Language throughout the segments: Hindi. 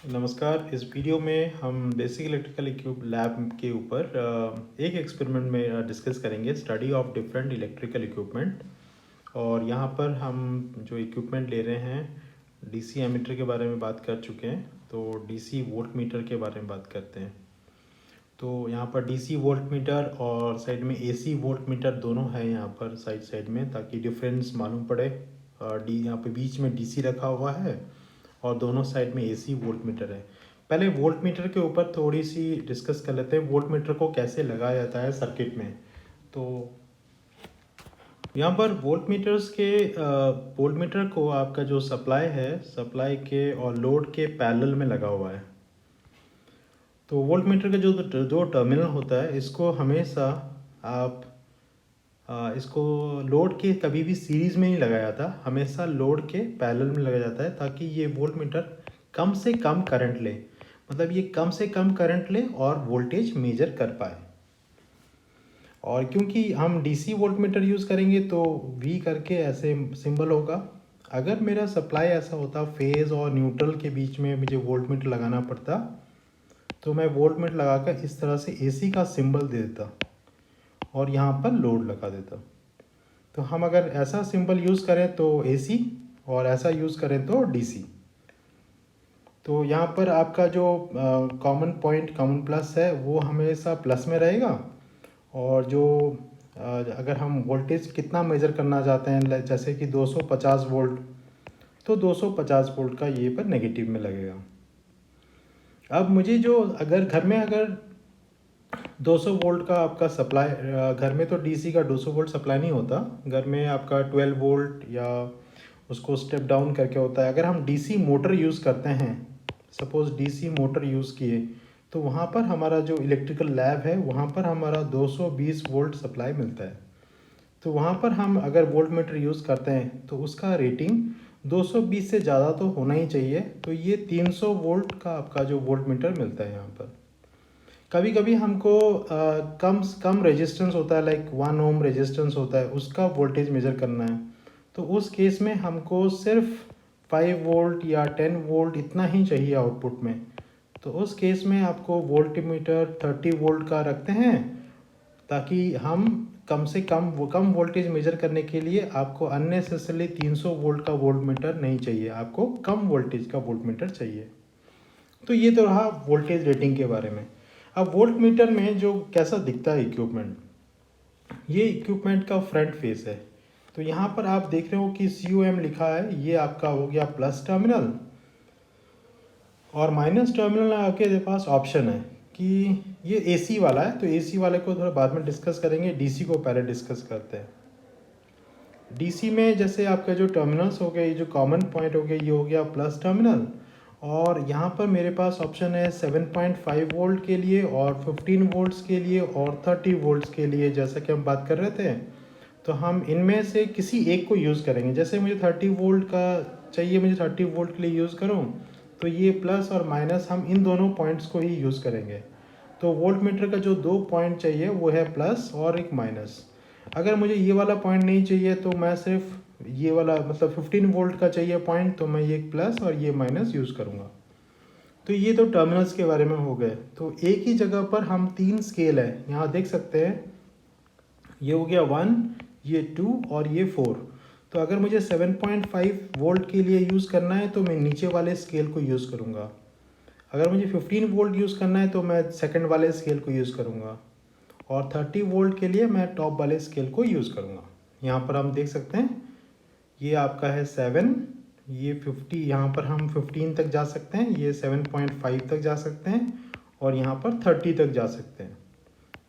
नमस्कार। इस वीडियो में हम बेसिक इलेक्ट्रिकल इक्विप लैब के ऊपर एक एक्सपेरिमेंट में डिस्कस करेंगे study of different electrical equipment. और यहाँ पर हम जो इक्विपमेंट ले रहे हैं डीसी एमीटर के बारे में बात कर चुके हैं, तो डीसी वोल्ट मीटर के बारे में बात करते हैं। तो यहाँ पर डीसी वोल्ट मीटर और साइड में एसी वोल्ट मीटर दोनों है यहाँ पर साइड में, ताकि डिफरेंस मालूम पड़े। डी यहाँ पे बीच में डीसी रखा हुआ है और दोनों साइड में एसी वोल्ट मीटर है। पहले वोल्ट मीटर के ऊपर थोड़ी सी डिस्कस कर लेते हैं, वोल्ट मीटर को कैसे लगाया जाता है सर्किट में। तो यहाँ पर वोल्ट मीटर को आपका जो सप्लाई है, सप्लाई के और लोड के पैरेलल में लगा हुआ है। तो वोल्ट मीटर का जो टर्मिनल होता है, इसको हमेशा आप इसको लोड के कभी भी सीरीज़ में नहीं लगाया जाता, हमेशा लोड के पैरेलल में लगाया जाता है, ताकि ये वोल्ट मीटर कम से कम करंट ले, मतलब ये कम से कम करंट ले और वोल्टेज मेजर कर पाए। और क्योंकि हम डीसी वोल्ट मीटर यूज़ करेंगे तो वी करके ऐसे सिंबल होगा। अगर मेरा सप्लाई ऐसा होता फेज़ और न्यूट्रल के बीच में मुझे वोल्ट मीटर लगाना पड़ता, तो मैं वोल्ट मीटर लगाकर इस तरह से एसी का सिंबल दे देता और यहाँ पर लोड लगा देता। तो हम अगर ऐसा सिंबल यूज़ करें तो एसी और ऐसा यूज़ करें तो डीसी। तो यहाँ पर आपका जो कॉमन प्लस है वो हमेशा प्लस में रहेगा। और जो अगर हम वोल्टेज कितना मेज़र करना चाहते हैं, जैसे कि 250 वोल्ट, तो 250 वोल्ट का ये पर नेगेटिव में लगेगा। अब मुझे जो अगर 200 वोल्ट का आपका सप्लाई, घर में तो डीसी का 200 वोल्ट सप्लाई नहीं होता, घर में आपका 12 वोल्ट या उसको स्टेप डाउन करके होता है। अगर हम डीसी मोटर यूज़ करते हैं, सपोज़ डीसी मोटर यूज़ किए, तो वहाँ पर हमारा जो इलेक्ट्रिकल लैब है वहाँ पर हमारा 220 वोल्ट सप्लाई मिलता है। तो वहाँ पर हम अगर वोल्ट मीटर यूज़ करते हैं तो उसका रेटिंग 220 से ज़्यादा तो होना ही चाहिए। तो ये 300 वोल्ट का आपका जो वोल्ट मीटर मिलता है यहाँ पर। कभी कभी हमको कम रेजिस्टेंस होता है, लाइक 1 ओम रेजिस्टेंस होता है, उसका वोल्टेज मेज़र करना है। तो उस केस में हमको सिर्फ 5 वोल्ट या 10 वोल्ट इतना ही चाहिए आउटपुट में। तो उस केस में आपको वोल्ट मीटर 30 वोल्ट का रखते हैं, ताकि हम कम से कम वोल्टेज मेजर करने के लिए आपको अननेसेसरली 300 वोल्ट का वोल्ट मीटर नहीं चाहिए, आपको कम वोल्टेज का वोल्ट मीटर चाहिए। तो ये तो रहा वोल्टेज रेटिंग के बारे में। अब वोल्ट मीटर में जो कैसा दिखता है इक्विपमेंट, ये इक्विपमेंट का फ्रंट फेस है। तो यहाँ पर आप देख रहे हो कि COM लिखा है, ये आपका हो गया प्लस टर्मिनल, और माइनस टर्मिनल आपके पास ऑप्शन है कि ये AC वाला है। तो AC वाले को थोड़ा बाद में डिस्कस करेंगे, DC को पहले डिस्कस करते हैं। DC में जैसे आपका जो टर्मिनल्स हो गए, ये जो कॉमन पॉइंट हो गया, ये हो गया प्लस टर्मिनल। और यहाँ पर मेरे पास ऑप्शन है 7.5 वोल्ट के लिए और 15 वोल्ट्स के लिए और 30 वोल्ट्स के लिए, जैसा कि हम बात कर रहे थे। तो हम इनमें से किसी एक को यूज़ करेंगे। जैसे मुझे 30 वोल्ट का चाहिए, मुझे 30 वोल्ट के लिए यूज़ करूँ, तो ये प्लस और माइनस हम इन दोनों पॉइंट्स को ही यूज़ करेंगे। तो वोल्ट मीटर का जो 2 पॉइंट चाहिए वो है प्लस और एक माइनस। अगर मुझे ये वाला पॉइंट नहीं चाहिए तो मैं सिर्फ ये वाला, मतलब 15 वोल्ट का चाहिए पॉइंट, तो मैं ये प्लस और ये माइनस यूज़ करूँगा। तो ये तो टर्मिनल्स के बारे में हो गए। तो एक ही जगह पर हम 3 स्केल है यहाँ देख सकते हैं, ये हो गया 1, ये 2 और ये 4। तो अगर मुझे 7.5 वोल्ट के लिए यूज़ करना है तो मैं नीचे वाले स्केल को यूज़ करूँगा। अगर मुझे 15 वोल्ट यूज़ करना है तो मैं सेकंड वाले स्केल को यूज़ करूँगा, और 30 वोल्ट के लिए मैं टॉप वाले स्केल को यूज़ करूँगा। यहाँ पर हम देख सकते हैं ये आपका है 7, ये 50, यहाँ पर हम 15 तक जा सकते हैं, ये 7.5 तक जा सकते हैं, और यहाँ पर 30 तक जा सकते हैं।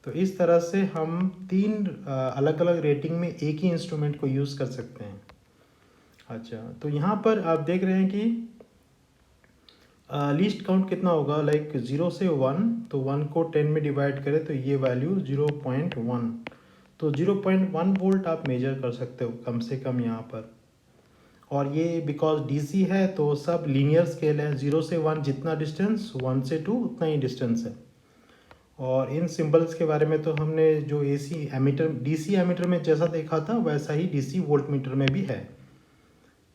तो इस तरह से हम 3 अलग अलग रेटिंग में एक ही इंस्ट्रूमेंट को यूज़ कर सकते हैं। अच्छा, तो यहाँ पर आप देख रहे हैं कि लीस्ट काउंट कितना होगा, लाइक 0 से 1, तो 1 को 10 में डिवाइड करें तो ये वैल्यू 0.1। तो 0.1 वोल्ट आप मेजर कर सकते हो कम से कम यहाँ पर। और ये बिकॉज DC है तो सब लीनियर स्केल है, 0 से 1 जितना डिस्टेंस, 1 से 2 उतना ही डिस्टेंस है। और इन सिंबल्स के बारे में तो हमने जो DC एमीटर में जैसा देखा था वैसा ही DC वोल्ट मीटर में भी है।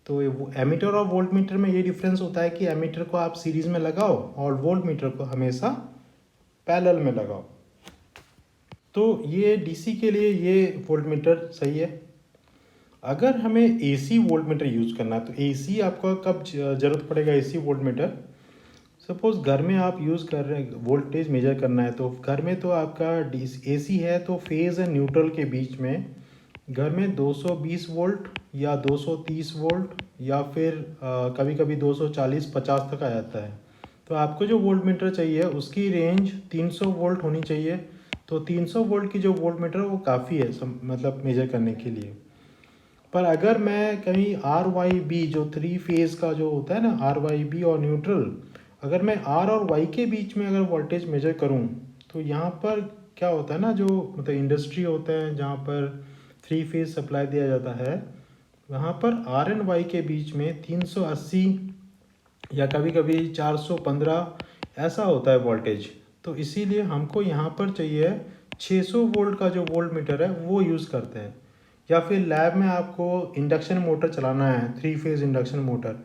तो वो एमीटर और वोल्ट मीटर में ये डिफरेंस होता है कि एमीटर को आप सीरीज में लगाओ और वोल्ट मीटर को हमेशा पैरेलल में लगाओ। तो ये डीसी के लिए ये वोल्ट मीटर सही है। अगर हमें एसी वोल्ट मीटर यूज़ करना है तो एसी आपका कब ज़रूरत पड़ेगा एसी वोल्ट मीटर? सपोज़ घर में आप यूज़ कर रहे हैं, वोल्टेज मेजर करना है तो घर में तो आपका एसी है तो फेज़ एंड न्यूट्रल के बीच में घर में 220 वोल्ट या 230 वोल्ट या फिर कभी कभी 240-50 तक आ जाता है। तो आपको जो वोल्ट मीटर चाहिए उसकी रेंज 300 वोल्ट होनी चाहिए। तो 300 वोल्ट की जो वोल्ट मीटर वो काफ़ी है मतलब मेजर करने के लिए। पर अगर मैं कहीं आर वाई बी जो 3 फेज़ का जो होता है ना, आर वाई बी और न्यूट्रल, अगर मैं आर और वाई के बीच में अगर वोल्टेज मेजर करूं तो यहाँ पर क्या होता है ना, जो मतलब इंडस्ट्री होता है जहाँ पर 3 फेज़ सप्लाई दिया जाता है, वहाँ पर आर एंड वाई के बीच में 380 या कभी कभी 415 ऐसा होता है वोल्टेज। तो इसीलिए हमको यहाँ पर चाहिए 600 वोल्ट का जो वोल्ट मीटर है वो यूज़ करते हैं। या फिर लैब में आपको इंडक्शन मोटर चलाना है, 3 फेज़ इंडक्शन मोटर,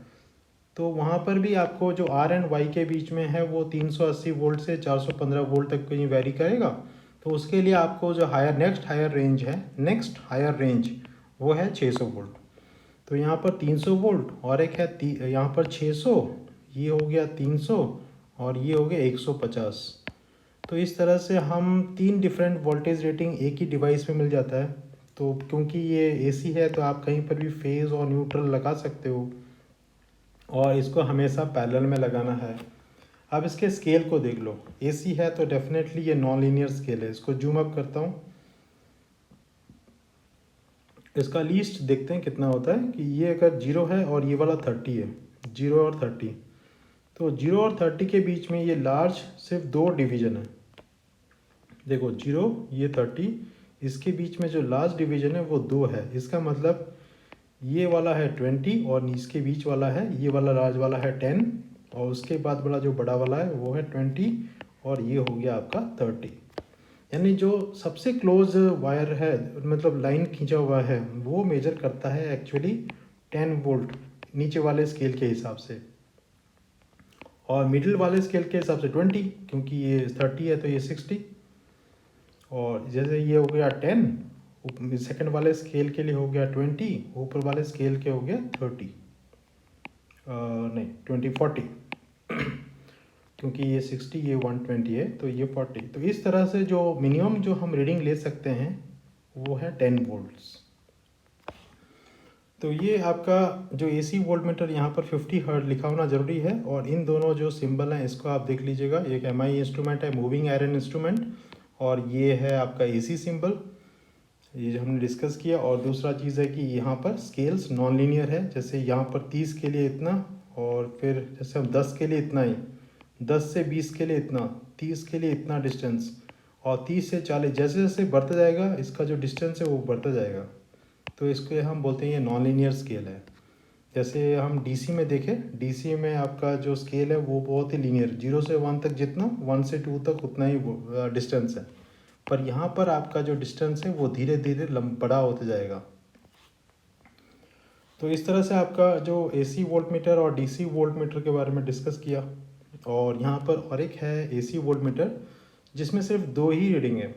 तो वहाँ पर भी आपको जो आर एंड वाई के बीच में है वो 380 वोल्ट से 415 वोल्ट तक कहीं वेरी करेगा। तो उसके लिए आपको जो नेक्स्ट हायर रेंज वो है 600 वोल्ट। तो यहाँ पर 300 वोल्ट और एक है यहाँ पर 600, ये हो गया 300 और ये हो गया 150। तो इस तरह से हम 3 डिफरेंट वोल्टेज रेटिंग एक ही डिवाइस में मिल जाता है। तो क्योंकि ये एसी है तो आप कहीं पर भी फेज़ और न्यूट्रल लगा सकते हो और इसको हमेशा पैरेलल में लगाना है। अब इसके स्केल को देख लो, एसी है तो डेफिनेटली ये नॉन लीनियर स्केल है। इसको जूम अप करता हूँ, इसका लीस्ट देखते हैं कितना होता है कि ये अगर 0 है और ये वाला 30 है, 0 और 30, तो 0 और 30 के बीच में ये लार्ज सिर्फ 2 डिवीज़न है। देखो 0 ये 30, इसके बीच में जो लार्ज डिवीज़न है वो 2 है। इसका मतलब ये वाला है 20 और इसके बीच वाला है, ये वाला लार्ज वाला है 10 और उसके बाद वाला जो बड़ा वाला है वो है 20 और ये हो गया आपका 30। यानी जो सबसे क्लोज वायर है, मतलब लाइन खींचा हुआ है, वो मेजर करता है एक्चुअली 10 वोल्ट नीचे वाले स्केल के हिसाब से, और मिडिल वाले स्केल के हिसाब से 20, क्योंकि ये 30 है तो ये 60। और जैसे ये हो गया 10, सेकंड वाले स्केल के लिए हो गया 20, ऊपर वाले स्केल के हो गया 30, नहीं 40 क्योंकि ये 60 ये 120 है तो ये 40। तो इस तरह से जो मिनिमम जो हम रीडिंग ले सकते हैं वो है 10 वोल्ट्स। तो ये आपका जो एसी वोल्ट मीटर यहाँ पर 50 हर्ट्ज लिखा होना ज़रूरी है। और इन दोनों जो सिंबल हैं इसको आप देख लीजिएगा, एक एमआई इंस्ट्रूमेंट है, मूविंग आयरन इंस्ट्रूमेंट, और ये है आपका एसी सिंबल, ये जो हमने डिस्कस किया। और दूसरा चीज़ है कि यहाँ पर स्केल्स नॉन लीनियर है, जैसे यहाँ पर 30 के लिए इतना, और फिर जैसे हम 10 के लिए इतना ही, 10 से 20 के लिए इतना, 30 के लिए इतना डिस्टेंस, और 30 से 40 जैसे जैसे बढ़ता जाएगा इसका जो डिस्टेंस है वो बढ़ता जाएगा। तो इसको हम बोलते हैं ये नॉन लीनियर स्केल है। जैसे हम डीसी में देखें, डीसी में आपका जो स्केल है वो बहुत ही लीनियर, 0 से 1 तक जितना, 1 से 2 तक उतना ही डिस्टेंस है। पर यहाँ पर आपका जो डिस्टेंस है वो धीरे धीरे बड़ा होता जाएगा। तो इस तरह से आपका जो एसी वोल्ट मीटर और डीसी वोल्ट मीटर के बारे में डिस्कस किया। और यहाँ पर और एक है एसी वोल्ट मीटर जिसमें सिर्फ 2 ही रीडिंग है।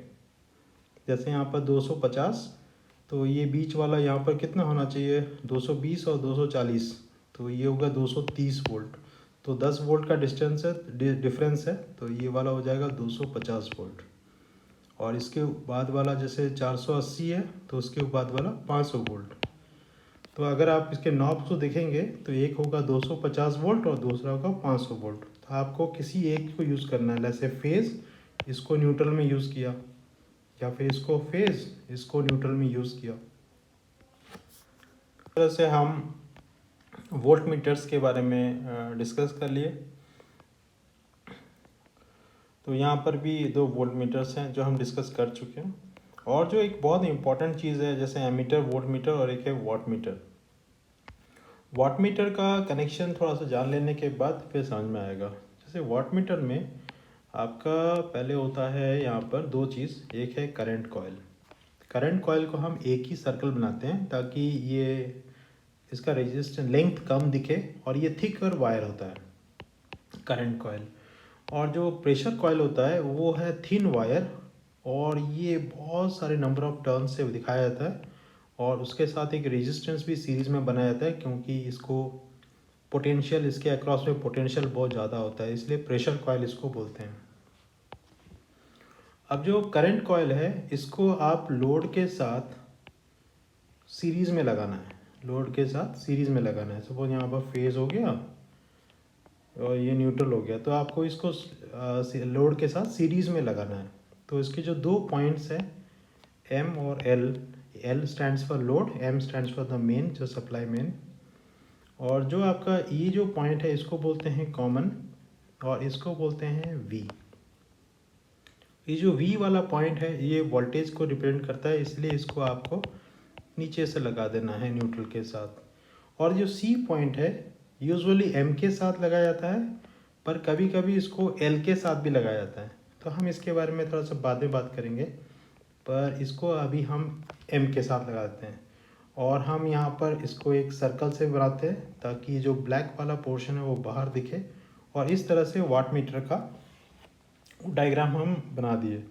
जैसे यहाँ पर 250, तो ये बीच वाला यहाँ पर कितना होना चाहिए, 220 और 240, तो ये होगा 230 वोल्ट। तो 10 वोल्ट का डिस्टेंस है, डिफरेंस है, तो ये वाला हो जाएगा 250 वोल्ट। और इसके बाद वाला जैसे 480 है तो उसके बाद वाला 500 वोल्ट। तो अगर आप इसके नॉब्स को देखेंगे तो एक होगा 250 वोल्ट और दूसरा होगा 500 वोल्ट। तो आपको किसी एक को यूज़ करना है, जैसे फेज़ इसको न्यूट्रल में यूज़ किया, या फिर इसको फेज़ इसको न्यूट्रल में यूज़ किया। इस तरह से हम वोल्ट मीटर्स के बारे में डिस्कस कर लिए। तो यहाँ पर भी 2 वोल्ट मीटर्स हैं जो हम डिस्कस कर चुके हैं। और जो एक बहुत इंपॉर्टेंट चीज़ है जैसे एमीटर वोल्ट मीटर और एक है वाट मीटर। वाट मीटर का कनेक्शन थोड़ा सा जान लेने के बाद फिर समझ में आएगा। जैसे वाट मीटर में आपका पहले होता है यहाँ पर 2 चीज़, एक है करंट कॉइल। करंट कॉइल को हम एक ही सर्कल बनाते हैं ताकि ये इसका रेजिस्टेंस लेंथ कम दिखे और ये थिकर वायर होता है करंट कॉयल। और जो प्रेशर कॉयल होता है वो है थिन वायर और ये बहुत सारे नंबर ऑफ टर्न से दिखाया जाता है और उसके साथ एक रेजिस्टेंस भी सीरीज़ में बनाया जाता है क्योंकि इसको पोटेंशियल इसके अक्रॉस में पोटेंशियल बहुत ज़्यादा होता है, इसलिए प्रेशर कॉयल इसको बोलते हैं। अब जो करंट कॉयल है इसको आप लोड के साथ सीरीज़ में लगाना है, लोड के साथ सीरीज़ में लगाना है। सपोज यहाँ पर फेज़ हो गया और ये न्यूट्रल हो गया, तो आपको इसको लोड के साथ सीरीज़ में लगाना है। तो इसके जो दो पॉइंट्स हैं एम और L, L stands for load, M stands for the main, जो सप्लाई मेन। और जो आपका ये जो पॉइंट है इसको बोलते हैं कॉमन और इसको बोलते हैं वी। ये जो वी वाला पॉइंट है ये वोल्टेज को रिप्रेजेंट करता है, इसलिए इसको आपको नीचे से लगा देना है न्यूट्रल के साथ। और जो सी पॉइंट है यूजुअली एम के साथ लगाया जाता है, पर कभी कभी इसको एल के साथ भी लगाया जाता है, तो हम इसके बारे में थोड़ा सा बाद में बात करेंगे, पर इसको अभी हम एम के साथ लगा देते हैं। और हम यहाँ पर इसको एक सर्कल से बनाते हैं ताकि जो ब्लैक वाला पोर्शन है वो बाहर दिखे, और इस तरह से वाट मीटर का डायग्राम हम बना दिए।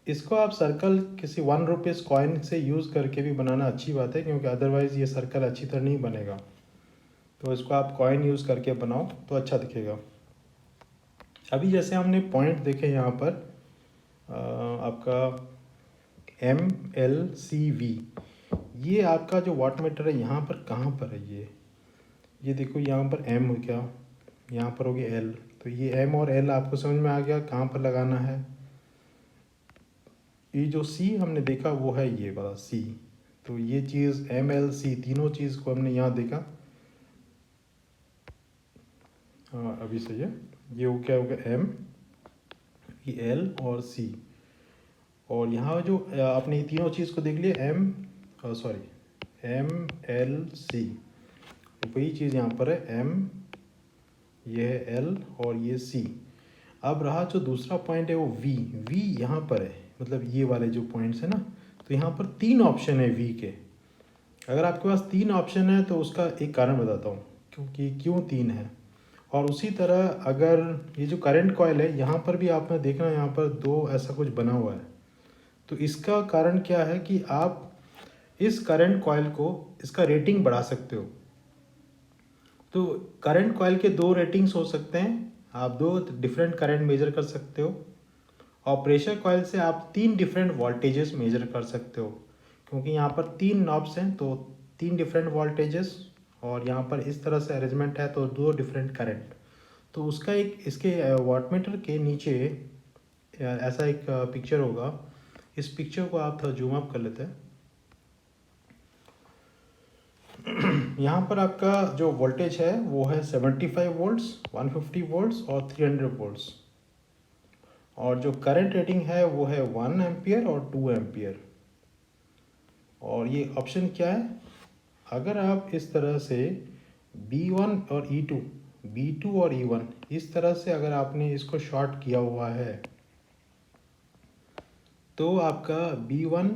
इसको आप सर्कल किसी 1 रुपीज़ कॉइन से यूज़ करके भी बनाना अच्छी बात है, क्योंकि अदरवाइज़ ये सर्कल अच्छी तरह नहीं बनेगा। तो इसको आप कॉइन यूज़ करके बनाओ तो अच्छा दिखेगा। अभी जैसे हमने पॉइंट देखे यहाँ पर आपका एम एल सी वी, ये आपका जो वाट मीटर है यहाँ पर कहाँ पर है, ये देखो यहाँ पर एम हो गया, यहाँ पर हो गया एल, तो ये एम और एल आपको समझ में आ गया कहाँ पर लगाना है। ये जो सी हमने देखा वो है ये वाला सी, तो ये चीज़ एम एल सी तीनों चीज़ को हमने यहाँ देखा। हाँ अभी सही है, ये हो क्या होगा एम, ये एल और सी। और यहाँ जो आपने ये तीनों चीज़ को देख लिया एम एल सी, तो वही चीज़ यहाँ पर है एम, ये है एल और ये सी। अब रहा जो दूसरा पॉइंट है वो वी, वी यहाँ पर है, मतलब ये वाले जो पॉइंट्स है ना, तो यहाँ पर 3 ऑप्शन है वी के। अगर आपके पास 3 ऑप्शन है तो उसका एक कारण बताता हूँ क्योंकि क्यों 3 है। और उसी तरह अगर ये जो करंट कॉयल है यहाँ पर भी आपने देखना यहाँ पर 2 ऐसा कुछ बना हुआ है, तो इसका कारण क्या है कि आप इस करंट कॉयल को इसका रेटिंग बढ़ा सकते हो। तो करंट कॉयल के 2 रेटिंग्स हो सकते हैं, आप 2 डिफरेंट करंट मेजर कर सकते हो। और प्रेशर कॉयल से आप 3 डिफरेंट वोल्टेजेस मेजर कर सकते हो, क्योंकि यहाँ पर 3 नॉब्स हैं तो 3 डिफरेंट वोल्टेजेस, और यहाँ पर इस तरह से अरेंजमेंट है तो 2 डिफरेंट करंट। तो उसका एक इसके वाटमीटर के नीचे ऐसा एक पिक्चर होगा, इस पिक्चर को आप थोड़ा जूम अप कर लेते हैं। यहाँ पर आपका जो वोल्टेज है वो है 75 वोल्ट्स, 150 वोल्ट्स और 300 वोल्ट्स। और जो करंट रेटिंग है वो है 1 एम्पियर और 2 एम्पियर। और ये ऑप्शन क्या है, अगर आप इस तरह से B1 और E2, B2 और E1 इस तरह से अगर आपने इसको शॉर्ट किया हुआ है तो आपका B1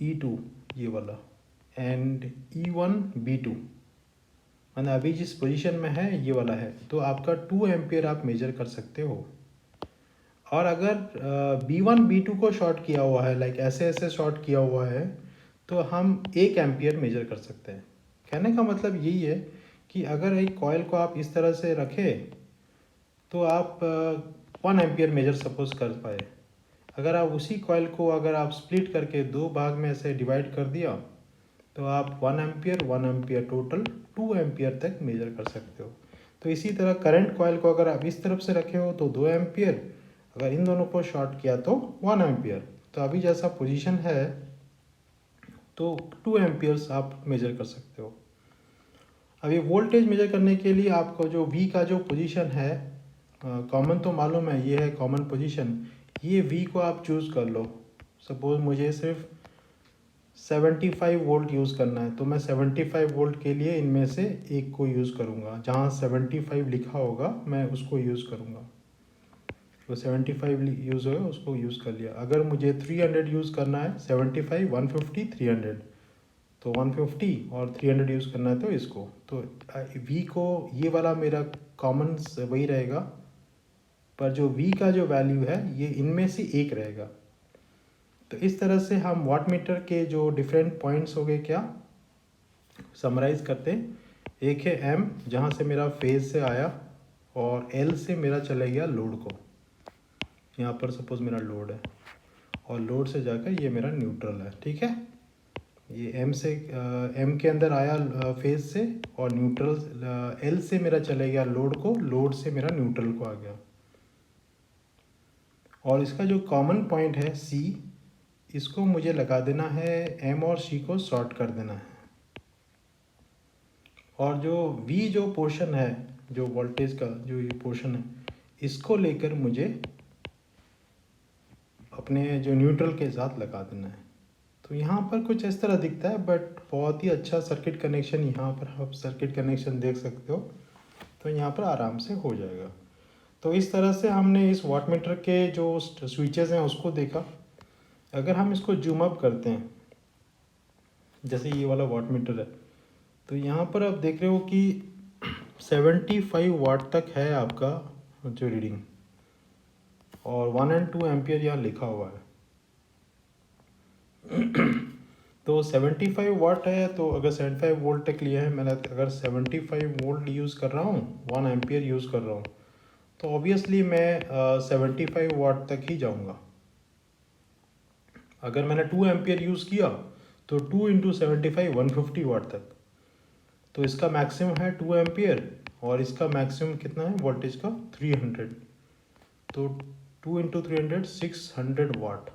E2 ये वाला एंड E1 B2 मतलब अभी जिस पोजीशन में है ये वाला है, तो आपका 2 एम्पियर आप मेजर कर सकते हो। और अगर B1 B2 को शॉर्ट किया हुआ है, लाइक ऐसे ऐसे शॉर्ट किया हुआ है, तो हम 1 एम्पियर मेजर कर सकते हैं। कहने का मतलब यही है कि अगर एक कॉयल को आप इस तरह से रखें तो आप 1 एम्पियर मेजर सपोज कर पाए। अगर आप उसी कॉयल को अगर आप स्प्लिट करके 2 भाग में ऐसे डिवाइड कर दिया तो आप 1 एम्पियर टोटल 2 एम्पियर तक मेजर कर सकते हो। तो इसी तरह करंट कॉयल को अगर आप इस तरफ से रखे हो तो 2 एम्पियर, अगर इन दोनों को शॉर्ट किया तो 1 एम्पियर। तो अभी जैसा पोजीशन है तो 2 एम्पियर्स आप मेजर कर सकते हो। अभी वोल्टेज मेजर करने के लिए आपको जो V का जो पोजीशन है कॉमन तो मालूम है, ये है कॉमन पोजीशन, ये V को आप चूज़ कर लो। सपोज मुझे सिर्फ 75 वोल्ट यूज़ करना है तो मैं 75 वोल्ट के लिए इनमें से एक को यूज़ करूँगा, जहाँ 75 लिखा होगा मैं उसको यूज़ करूँगा। तो 75 यूज़ होगा उसको यूज़ कर लिया। अगर मुझे 300 यूज़ करना है, 75 150 300, तो 150 और 300 यूज़ करना है तो इसको, तो वी को ये वाला मेरा कॉमन वही रहेगा, पर जो वी का जो वैल्यू है ये इनमें से एक रहेगा। तो इस तरह से हम वाट मीटर के जो डिफरेंट पॉइंट्स हो गए क्या समराइज करते हैं। एक है एम जहाँ से मेरा फेज से आया, और एल से मेरा चला गया लोड को, यहाँ पर सपोज मेरा लोड है और लोड से जाकर ये मेरा न्यूट्रल है, ठीक है। ये एम से एम के अंदर आया फेज से, और न्यूट्रल एल से मेरा चला गया लोड को, लोड से मेरा न्यूट्रल को आ गया। और इसका जो कॉमन पॉइंट है सी, इसको मुझे लगा देना है, एम और सी को शॉर्ट कर देना है। और जो वी जो पोर्शन है, जो वोल्टेज का जो ये पोर्शन है, इसको लेकर मुझे अपने जो न्यूट्रल के साथ लगा देना है। तो यहाँ पर कुछ इस तरह दिखता है, बट बहुत ही अच्छा सर्किट कनेक्शन, यहाँ पर आप सर्किट कनेक्शन देख सकते हो, तो यहाँ पर आराम से हो जाएगा। तो इस तरह से हमने इस वाट मीटर के जो स्विचेस हैं उसको देखा। अगर हम इसको जूम अप करते हैं, जैसे ये वाला वाट मीटर है, तो यहाँ पर आप देख रहे हो कि 75 वाट तक है आपका जो रीडिंग, और 1 और 2 एम्पियर यहाँ लिखा हुआ है। तो 75 वाट है, तो अगर 75 वोल्ट तक लिया है मैंने, अगर 75 वोल्ट यूज़ कर रहा हूँ, 1 एम्पियर यूज़ कर रहा हूँ, तो ऑब्वियसली मैं 75 वाट तक ही जाऊँगा। अगर मैंने 2 एम्पियर यूज़ किया तो 2 इंटू 75 150 वाट तक। तो इसका मैक्सिमम है 2 एम्पियर, और इसका मैक्सिमम कितना है वोल्टेज का 300। तो 2 इंटू 300 600 वाट।